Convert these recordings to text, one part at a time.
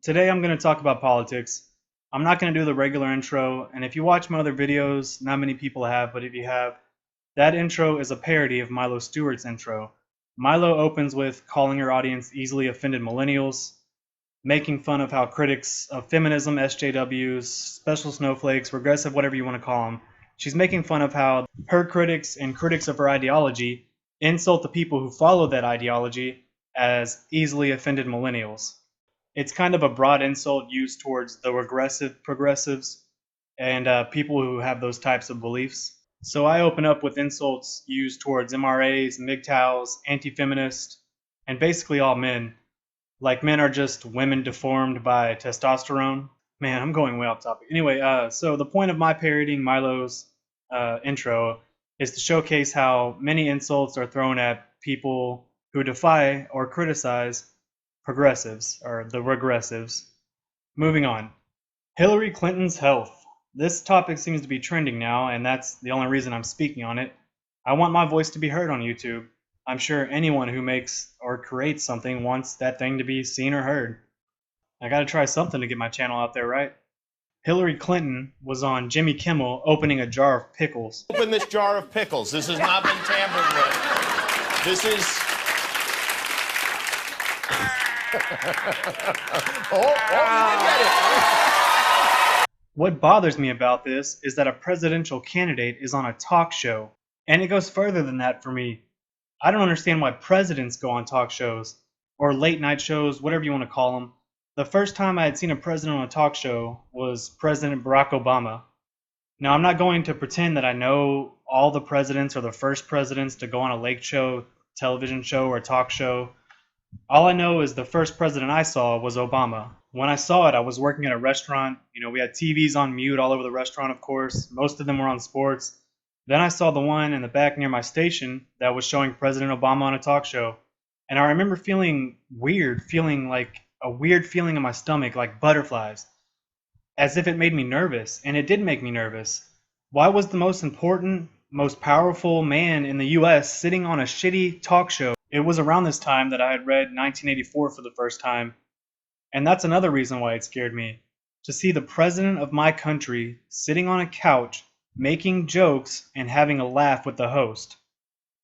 Today I'm going to talk about politics. I'm not going to do the regular intro, and if you watch my other videos, not many people have, but if you have, that intro is a parody of Milo Stewart's intro. Milo opens with calling her audience easily offended millennials, making fun of how critics of feminism, SJWs, special snowflakes, regressive, whatever you want to call them, she's making fun of how her critics and critics of her ideology insult the people who follow that ideology as easily offended millennials. It's kind of a broad insult used towards the regressive progressives and people who have those types of beliefs. So I open up with insults used towards MRAs, MGTOWs, anti-feminists, and basically all men. Like men are just women deformed by testosterone. Man, I'm going way off topic. Anyway, so the point of my parodying Milo's intro is to showcase how many insults are thrown at people who defy or criticize progressives, or the regressives. Moving on. Hillary Clinton's health. This topic seems to be trending now, and that's the only reason I'm speaking on it. I want my voice to be heard on YouTube. I'm sure anyone who makes or creates something wants that thing to be seen or heard. I gotta try something to get my channel out there, right? Hillary Clinton was on Jimmy Kimmel opening a jar of pickles. Open this jar of pickles. This has not been tampered with. This is... you get it. What bothers me about this is that a presidential candidate is on a talk show. And it goes further than that for me. I don't understand why presidents go on talk shows, or late night shows, whatever you want to call them. The first time I had seen a president on a talk show was President Barack Obama. Now, I'm not going to pretend that I know all the presidents or the first presidents to go on a late show, television show, or talk show. All I know is the first president I saw was Obama. When I saw it, I was working at a restaurant. We had TVs on mute all over the restaurant, of course. Most of them were on sports. Then I saw the one in the back near my station that was showing President Obama on a talk show. And I remember feeling weird, feeling like a weird feeling in my stomach, like butterflies, as if it made me nervous. And it did make me nervous. Why was the most important, most powerful man in the US sitting on a shitty talk show? It was around this time that I had read 1984 for the first time. And that's another reason why it scared me. To see the president of my country sitting on a couch, making jokes and having a laugh with the host.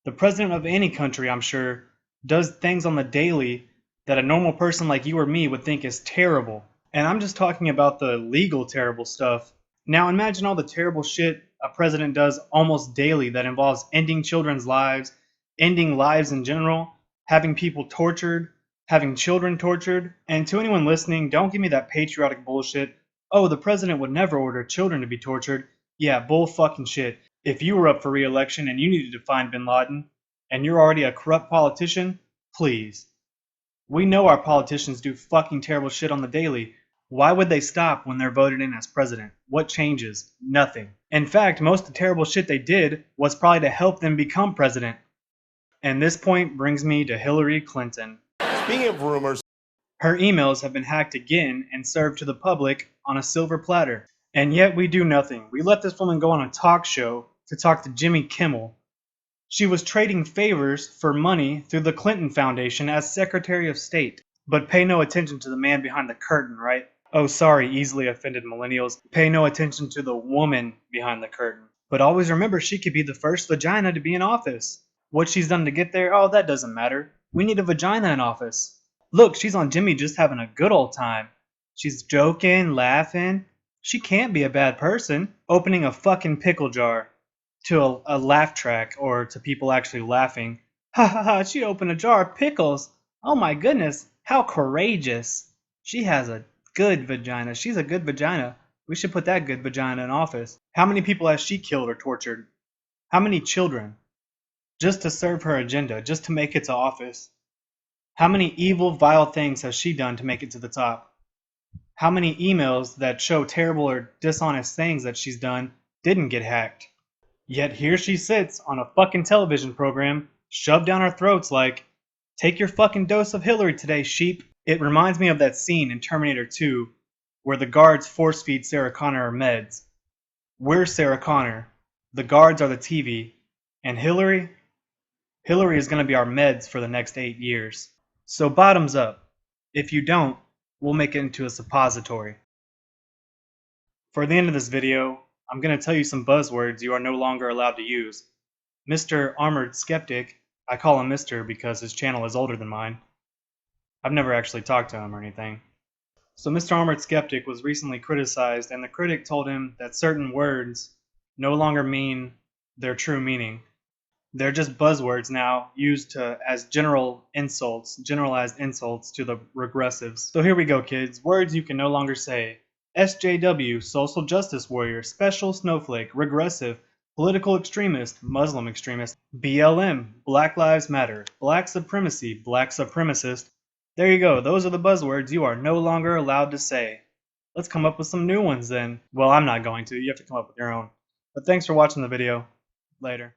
The president of any country, I'm sure, does things on the daily that a normal person like you or me would think is terrible. And I'm just talking about the legal terrible stuff. Now imagine all the terrible shit a president does almost daily that involves ending children's lives, ending lives in general, having people tortured, having children tortured. And to anyone listening, don't give me that patriotic bullshit. Oh, the president would never order children to be tortured. Yeah, bull fucking shit. If you were up for re-election and you needed to find bin Laden, and you're already a corrupt politician, please. We know our politicians do fucking terrible shit on the daily. Why would they stop when they're voted in as president? What changes? Nothing. In fact, most of the terrible shit they did was probably to help them become president. And this point brings me to Hillary Clinton. Speaking of rumors, her emails have been hacked again and served to the public on a silver platter. And yet we do nothing. We let this woman go on a talk show to talk to Jimmy Kimmel. She was trading favors for money through the Clinton Foundation as Secretary of State. But pay no attention to the man behind the curtain, right? Oh, sorry, easily offended millennials. Pay no attention to the woman behind the curtain. But always remember, she could be the first vagina to be in office. What she's done to get there, oh, that doesn't matter. We need a vagina in office. Look, she's on Jimmy just having a good old time. She's joking, laughing. She can't be a bad person. Opening a fucking pickle jar to a laugh track, or to people actually laughing. Ha ha ha, she opened a jar of pickles. Oh my goodness, how courageous. She has a good vagina. She's a good vagina. We should put that good vagina in office. How many people has she killed or tortured? How many children? Just to serve her agenda, just to make it to office. How many evil, vile things has she done to make it to the top? How many emails that show terrible or dishonest things that she's done didn't get hacked? Yet here she sits on a fucking television program, shoved down our throats like, take your fucking dose of Hillary today, sheep. It reminds me of that scene in Terminator 2 where the guards force feed Sarah Connor her meds. We're Sarah Connor. The guards are the TV. And Hillary is going to be our meds for the next 8 years. So bottoms up. If you don't, we'll make it into a suppository. For the end of this video, I'm going to tell you some buzzwords you are no longer allowed to use. Mr. Armored Skeptic, I call him Mr. because his channel is older than mine. I've never actually talked to him or anything. So Mr. Armored Skeptic was recently criticized, and the critic told him that certain words no longer mean their true meaning. They're just buzzwords now used as generalized insults to the regressives. So here we go, kids. Words you can no longer say. SJW, social justice warrior, special snowflake, regressive, political extremist, Muslim extremist. BLM, Black Lives Matter, black supremacy, black supremacist. There you go. Those are the buzzwords you are no longer allowed to say. Let's come up with some new ones then. Well, I'm not going to. You have to come up with your own. But thanks for watching the video. Later.